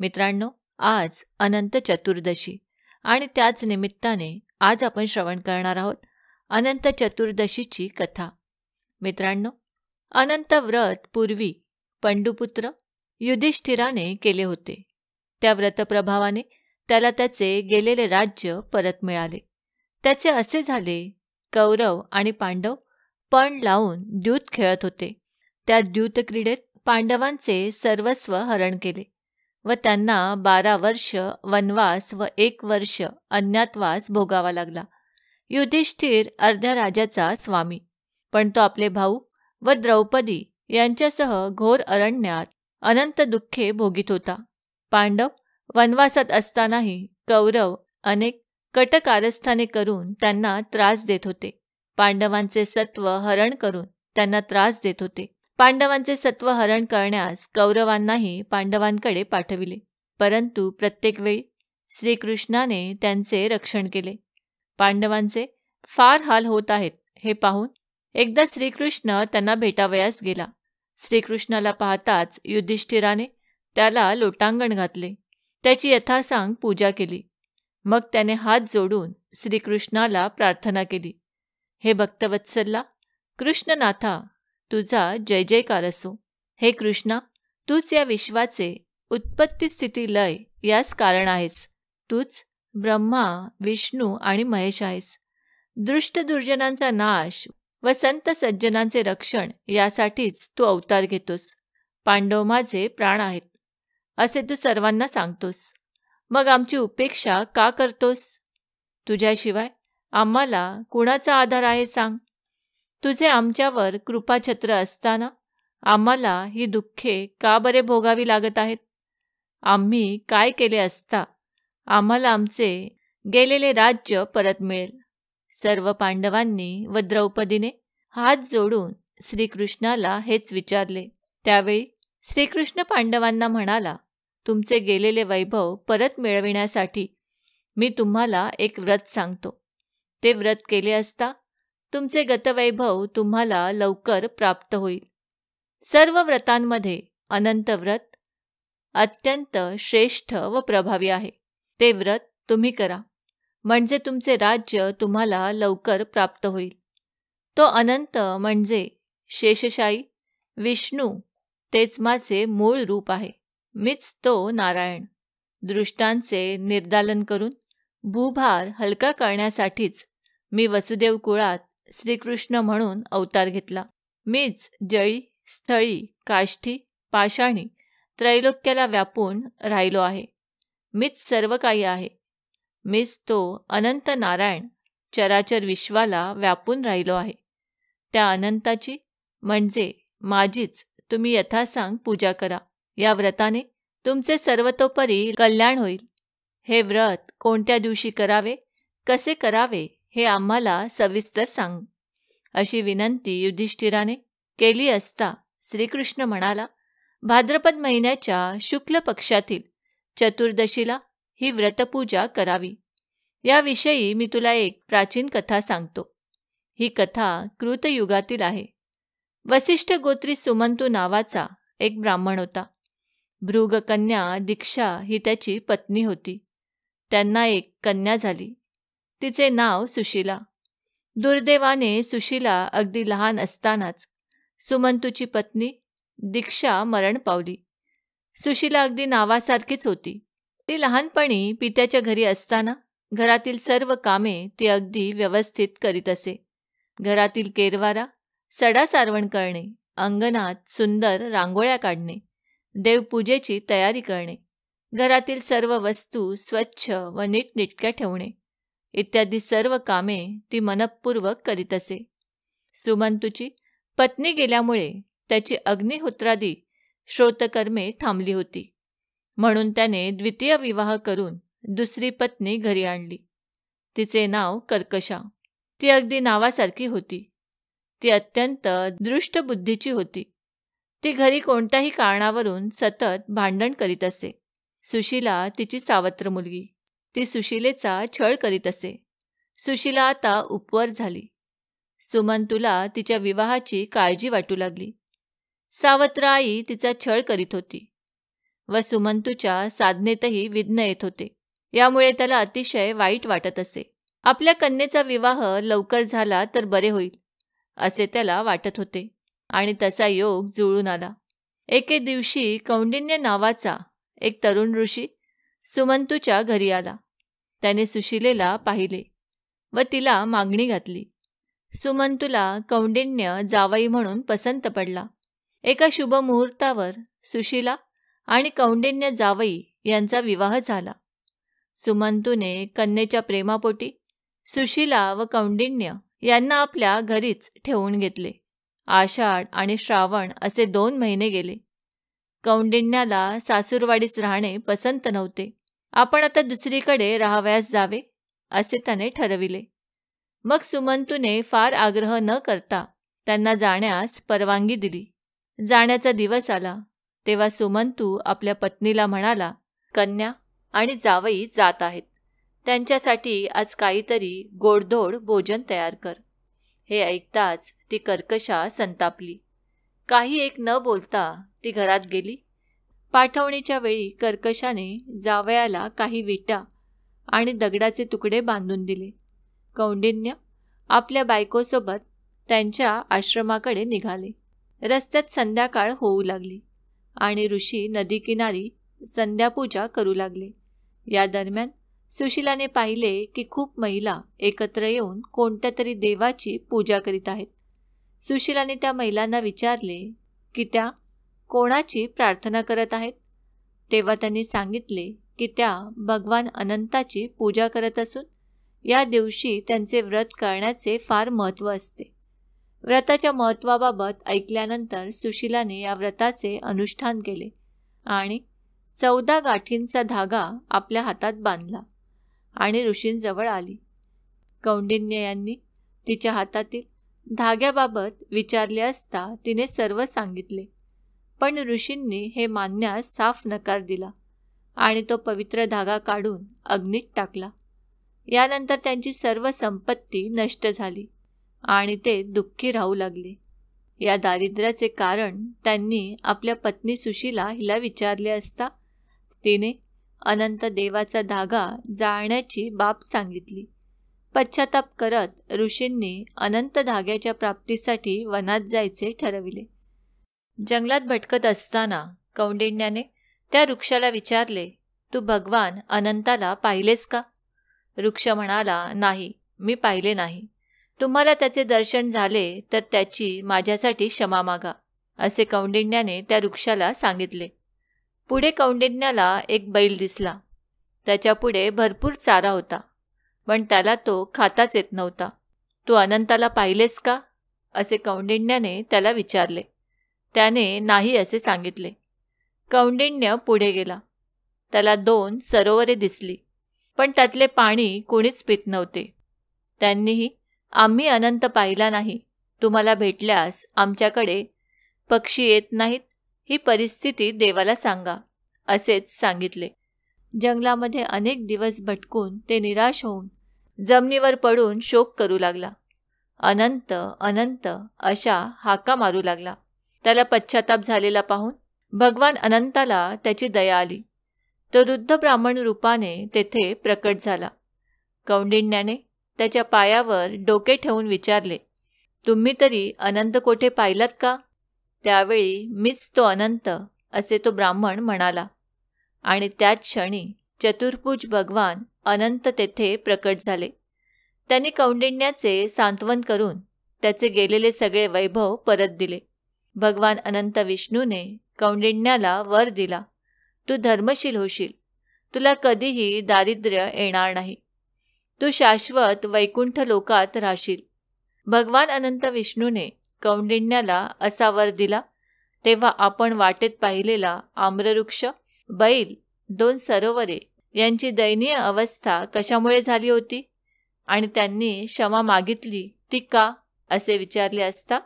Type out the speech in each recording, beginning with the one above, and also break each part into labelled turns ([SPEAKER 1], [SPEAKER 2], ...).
[SPEAKER 1] मित्रांनो, आज अनंत चतुर्दशी आणि त्याच निमित्ताने आज आपण श्रवण करणार आहोत अनंत चतुर्दशीची कथा. मित्रांनो, अनंत व्रत पूर्वी पंडुपुत्र युधिष्ठिराने केले होते. त्या व्रतप्रभावाने त्याला त्याचे गेलेले राज्य परत मिळाले. त्याचे असे झाले, कौरव आणि पांडव पण लावून द्यूत खेळत होते. त्या द्यूत क्रीडेत पांडवांचे सर्वस्व हरण केले व त्यांना 12 वर्ष वनवास व 1 वर्ष अज्ञातवास भोगावा लागला. युधिष्ठिर अर्ध्या राज्याचा स्वामी, पण तो आपले भाऊ व द्रौपदी यांच्यासह घोर अरण्यात अनंत दुःखे भोगीत होता. पांडव वनवासात असतानाही कौरव अनेक कटकारस्थाने करून त्यांना त्रास देत होते. पांडवांचे सत्व हरण करून त्यांना त्रास देत होते. पांडवांचे सत्व हरण करण्यास कौरवांनाही पांडवांकडे पाठविले, परंतु प्रत्येक वेळी श्रीकृष्णाने त्यांचे रक्षण केले. पांडवांचे फार हाल होत आहेत हे पाहून एकदा श्रीकृष्ण त्यांना भेटावयास गेला. श्रीकृष्णाला पाहताच युधिष्ठिराने त्याला लोटांगण घातले, त्याची यथासांग पूजा केली. मग त्याने हात जोडून श्रीकृष्णाला प्रार्थना केली, हे भक्तवत्सला कृष्णनाथा, तुझा जय जयकार असो. हे कृष्णा, तूच या विश्वाचे उत्पत्ती स्थिती लय यास कारण आहेस. तूच ब्रह्मा, विष्णू आणि महेश आहेस. दृष्ट दुर्जनांचा नाश व संत सज्जनांचे रक्षण यासाठीच तू अवतार घेतोस. पांडव माझे प्राण आहेत असे तू सर्वांना सांगतोस, मग आमची उपेक्षा का करतोस? तुझ्याशिवाय आम्हाला कुणाचा आधार आहे सांग. तुझे आमच्यावर कृपाछत्र असताना आम्हाला ही दुःखे का बरे भोगावी लागत आहेत? आम्ही काय केले असता आम्हाला आमचे गेलेले राज्य परत मिळेल? सर्व पांडवांनी व द्रौपदीने हात जोडून श्रीकृष्णाला हेच विचारले. त्यावेळी श्रीकृष्ण पांडवांना म्हणाला, तुमचे गेलेले वैभव परत मिळविण्यासाठी मी तुम्हाला एक व्रत सांगतो. ते व्रत केले असता तुमचे गतवैभव तुम्हाला लवकर प्राप्त होईल. सर्व व्रतांमध्ये अनंत व्रत अत्यंत श्रेष्ठ व प्रभावी आहे. ते व्रत तुम्ही करा, म्हणजे तुमचे राज्य तुम्हाला लवकर प्राप्त होईल. तो अनंत म्हणजे शेषशायी विष्णू, तेच माझे मूळ रूप आहे. मीच तो नारायण. दृष्टांचे निर्दालन करून भूभार हलका करण्यासाठीच मी वसुदेव कुळात श्रीकृष्ण म्हणून अवतार घेतला. मीच जळी, स्थळी, काष्ठी, पाषाणी त्रैलोक्याला व्यापून राहिलो आहे. मीच सर्व काही आहे. मीच तो अनंत नारायण चराचर विश्वाला व्यापून राहिलो आहे. त्या अनंताची म्हणजे माझीच तुम्ही यथासांग पूजा करा. या व्रताने तुमचे सर्वतोपरी कल्याण होईल. हे व्रत कोणत्या दिवशी करावे, कसे करावे हे आम्हाला सविस्तर सांग, अशी विनंती युधिष्ठिराने केली असता श्रीकृष्ण म्हणाला, भाद्रपद महिन्याच्या शुक्ल पक्षातील चतुर्दशीला ही व्रतपूजा करावी. याविषयी मी तुला एक प्राचीन कथा सांगतो. ही कथा कृतयुगातील आहे. वसिष्ठ गोत्री सुमंतू नावाचा एक ब्राह्मण होता. भृगकन्या दीक्षा ही त्याची पत्नी होती. त्यांना एक कन्या झाली. तिचे नाव सुशीला. दुर्दैवाने सुशीला अगदी लहान असतानाच सुमंतूची पत्नी दीक्षा मरण पावली. सुशीला अगदी नावासारखीच होती. ती लहानपणी पित्याच्या घरी असताना घरातील सर्व कामे ती अगदी व्यवस्थित करीत असे. घरातील केरवारा, सडा सारवण करणे, अंगणात सुंदर रांगोळ्या काढणे, देवपूजेची तयारी करणे, घरातील सर्व वस्तू स्वच्छ व नीटनेटक्या ठेवणे इत्यादी सर्व कामे ती मनःपूर्वक करीत असे. सुमंतूची पत्नी गेल्यामुळे त्याची अग्निहोत्रादी श्रोतकर्मे थांबली होती. म्हणून त्याने द्वितीय विवाह करून दुसरी पत्नी घरी आणली. तिचे नाव कर्कशा. ती अगदी नावासारखी होती. ती अत्यंत दृष्ट बुद्धीची होती. ती घरी कोणत्याही कारणावरून सतत भांडण करीत असे. सुशीला तिची सावत्र मुलगी. ती सुशीलेचा छळ करीत असे. सुशीला आता उपवर झाली. सुमंतूला तिच्या विवाहाची काळजी वाटू लागली. सावत्र आई तिचा छळ करीत होती. व सुमंतूच्या साधनेतही विघ्न येत होते. यामुळे त्याला अतिशय वाईट वाटत असे. आपल्या कन्येचा विवाह लवकर झाला तर बरे होईल असे त्याला वाटत होते आणि तसा योग जुळून आला. एके दिवशी कौंडिन्य नावाचा एक तरुण ऋषी सुमंतूच्या घरी आला. त्याने सुशिलेला पाहिले व तिला मागणी घातली. सुमंतूला कौंडिन्य जावई म्हणून पसंत पडला. एका शुभ मुहूर्तावर सुशिला आणि कौंडिन्य जावई यांचा विवाह झाला. सुमंतूने कन्येच्या प्रेमापोटी सुशिला व कौंडिन्य यांना आपल्या घरीच ठेवून घेतले. आषाढ आणि श्रावण असे 2 महिने गेले. कौंडिन्याला सासूरवाडीच राहणे पसंत नव्हते. आपण आता दुसरीकडे राहावयास जावे असे त्याने ठरविले. मग सुमंतूने फार आग्रह न करता त्यांना जाण्यास परवानगी दिली. जाण्याचा दिवस आला तेव्हा सुमंतू आपल्या पत्नीला म्हणाला, कन्या आणि जावई जात आहेत. त्यांच्यासाठी आज काहीतरी गोडधोड भोजन तयार कर. हे ऐकताच ती कर्कशा संतापली. काही एक न बोलता ती घरात गेली. पाठवणीच्या वेळी कर्कशाने जावयाला काही विटा आणि दगडाचे तुकडे बांधून दिले. कौंडिन्य आपल्या बायकोसोबत त्यांच्या आश्रमाकडे निघाले. रस्त्यात संध्याकाळ होऊ लागली आणि ऋषी नदीकिनारी संध्यापूजा करू लागले. या दरम्यान सुशिलाने पाहिले की खूप महिला एकत्र येऊन कोणत्या तरी देवाची पूजा करीत आहेत. सुशिलाने त्या महिलांना विचारले की त्या कोणाची प्रार्थना करत आहेत. तेव्हा त्यांनी सांगितले की त्या भगवान अनंताची पूजा करत असून या दिवशी त्यांचे व्रत करण्याचे फार महत्त्व असते. व्रताच्या महत्त्वाबाबत ऐकल्यानंतर सुशिलाने या व्रताचे अनुष्ठान केले आणि 14 गाठींचा धागा आपल्या हातात बांधला आणि ऋषींजवळ आली. कौंडिन्य यांनी तिच्या हातातील धाग्याबाबत विचारले असता तिने सर्व सांगितले. पण ऋषींनी हे मानण्यास साफ नकार दिला आणि तो पवित्र धागा काढून अग्नीत टाकला. यानंतर त्यांची सर्व संपत्ती नष्ट झाली आणि ते दुःखी राहू लागले. या दारिद्र्याचे कारण त्यांनी आपल्या पत्नी सुशिला हिला विचारले असता तिने अनंत देवाचा धागा जाळण्याची बाब सांगितली. पश्चाताप करत ऋषींनी अनंत धाग्याच्या प्राप्तीसाठी वनात जायचे ठरविले. जंगलात भटकत असताना कौंडिन्याने त्या वृक्षाला विचारले, तू भगवान अनंताला पाहिलेस का? वृक्ष म्हणाला, नाही, मी पाहिले नाही. तुम्हाला त्याचे दर्शन झाले तर त्याची माझ्यासाठी क्षमा मागा, असे कौंडिन्याने त्या वृक्षाला सांगितले. पुढे कौंडिन्याला एक बैल दिसला. त्याच्यापुढे भरपूर चारा होता, पण त्याला तो खाताच येत नव्हता. तू अनंताला पाहिलेस का? असे कौंडिन्याने त्याला विचारले. त्याने नाही असे सांगितले. कौंडिन्य पुढे गेला. त्याला 2 सरोवरे दिसली, पण त्यातले पाणी कोणीच पित नव्हते. त्यांनीही आम्ही अनंत पाहिला नाही, तुम्हाला भेटल्यास आमच्याकडे पक्षी येत नाहीत, ही परिस्थिती देवाला सांगा, असेच सांगितले. जंगलामध्ये अनेक दिवस भटकून ते निराश होऊन जमिनीवर पडून शोक करू लागला. अनंत अनंत अशा हाका मारू लागला. त्याला पश्चाताप झालेला पाहून भगवान अनंताला त्याची दया आली. तो वृद्ध ब्राह्मण रूपाने तेथे प्रकट झाला. कौंडिन्याने त्याच्या पायावर डोके ठेवून विचारले, तुम्ही तरी अनंत कोठे पाहिलात का? त्यावेळी मीच तो अनंत, असे तो ब्राह्मण म्हणाला. आणि त्याच क्षणी चतुर्भुज भगवान अनंत तेथे प्रकट झाले. त्यांनी कौंडिन्याचे सांत्वन करून त्याचे गेलेले सगळे वैभव परत दिले. भगवान अनंत विष्णूने कौंडिन्याला वर दिला, तू धर्मशील होशील, तुला कधीही दारिद्र्य येणार नाही, तू शाश्वत वैकुंठ लोकात राहशील. भगवान अनंत विष्णूने कौंडिन्याला असा वर दिला तेव्हा आपण वाटेत पाहिलेला आम्रवृक्ष, बैल, 2 सरोवरे यांची दयनीय अवस्था कशामुळे झाली होती आणि त्यांनी क्षमा मागितली ती का, असे विचारले असता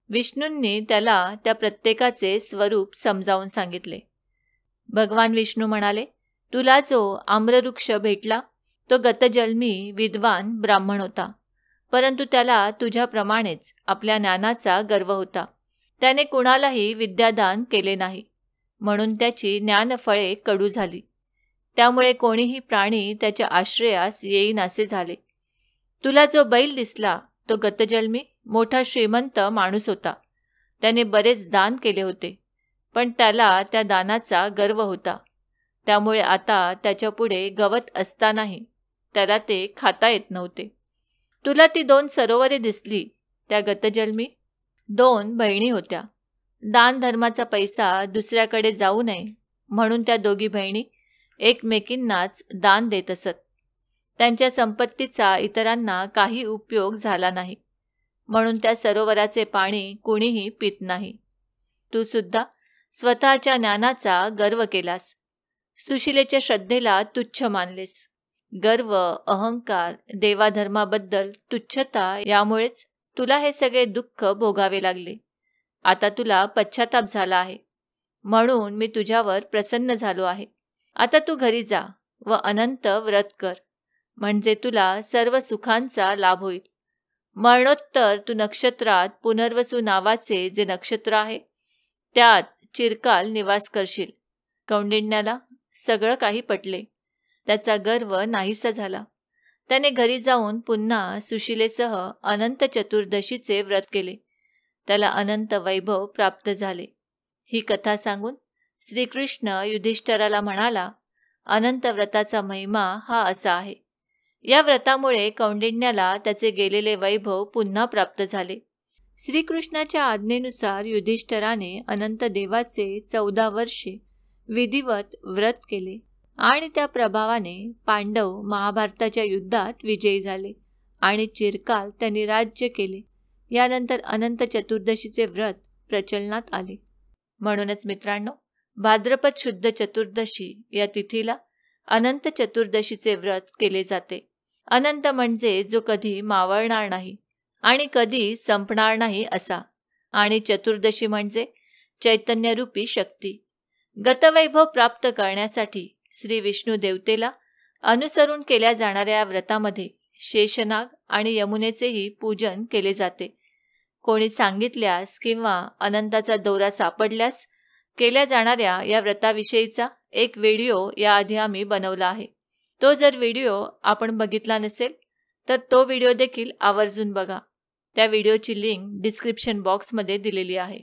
[SPEAKER 1] विष्णूंनी त्याला त्या प्रत्येकाचे स्वरूप समजावून सांगितले. भगवान विष्णू म्हणाले, तुला जो आम्रवृक्ष भेटला तो गतजन्मी विद्वान ब्राह्मण होता, परंतु त्याला तुझ्याप्रमाणेच आपल्या ज्ञानाचा गर्व होता. त्याने कुणालाही विद्यादान केले नाही. म्हणून त्याची ज्ञानफळे कडू झाली. त्यामुळे कोणीही प्राणी त्याच्या आश्रयास येईनासे झाले. तुला जो बैल दिसला तो गतजन्मी मोठा श्रीमंत माणूस होता. त्याने बरेच दान केले होते, पण त्याला त्या दानाचा गर्व होता. त्यामुळे आता त्याच्यापुढे गवत असतानाही त्याला ते खाता येत नव्हते. तुला ती 2 सरोवरे दिसली. त्या गतजन्मी 2 बहिणी होत्या. दान धर्माचा पैसा दुसऱ्याकडे जाऊ नये म्हणून त्या दोघी बहिणी एकमेकींनाच दान देत असत. त्यांच्या संपत्तीचा इतरांना काही उपयोग झाला नाही, म्हणून त्या सरोवराचे पाणी कुणीही पित नाही. तू सुद्धा स्वतःच्या ज्ञानाचा गर्व केलास. सुशिलेच्या श्रद्धेला तुच्छ मानलेस. गर्व, अहंकार, देवाधर्माबद्दल तुच्छता यामुळेच तुला हे सगळे दुःख भोगावे लागले. आता तुला पश्चाताप झाला आहे, म्हणून मी तुझ्यावर प्रसन्न झालो आहे. आता तू घरी जा व अनंत व्रत कर, म्हणजे तुला सर्व सुखांचा लाभ होईल. मरणोत्तर तू नक्षत्रात पुनर्वसू नावाचे जे नक्षत्र आहे त्यात चिरकाल निवास करशील. कौंडिण्याला सगळं काही पटले. त्याचा गर्व नाहीसा झाला. त्याने घरी जाऊन पुन्हा सुशिलेसह अनंत चतुर्दशीचे व्रत केले. त्याला अनंत वैभव प्राप्त झाले. ही कथा सांगून श्रीकृष्ण युधिष्ठिराला म्हणाला, अनंत व्रताचा महिमा हा असा आहे. या व्रतामुळे कौंडिण्याला त्याचे गेलेले वैभव पुन्हा प्राप्त झाले. श्रीकृष्णाच्या आज्ञेनुसार युधिष्ठिराने अनंत देवाचे 14 वर्षे विधिवत व्रत केले आणि त्या प्रभावाने पांडव महाभारताच्या युद्धात विजयी झाले आणि चिरकाल त्यांनी राज्य केले. यानंतर अनंत चतुर्दशीचे व्रत प्रचलनात आले. म्हणूनच मित्रांनो, भाद्रपद शुद्ध चतुर्दशी या तिथीला अनंत चतुर्दशीचे व्रत केले जाते. अनंत म्हणजे जो कधी मावळणार नाही आणि कधी संपणार नाही असा, आणि चतुर्दशी म्हणजे चैतन्यरूपी शक्ती. गतवैभव प्राप्त करण्यासाठी श्री विष्णू देवतेला अनुसरून केल्या जाणाऱ्या व्रतामध्ये शेषनाग आणि यमुनेचेही पूजन केले जाते. कोणी सांगितल्यास किंवा अनंताचा दोरा सापडल्यास केल्या जाणाऱ्या या व्रताविषयीचा एक व्हिडिओ याआधी आम्ही बनवला आहे. तो जर व्हिडिओ आपण बघितला नसेल तर तो व्हिडिओ देखील आवर्जून बघा. त्या व्हिडिओची लिंक डिस्क्रिप्शन बॉक्समध्ये दिलेली आहे.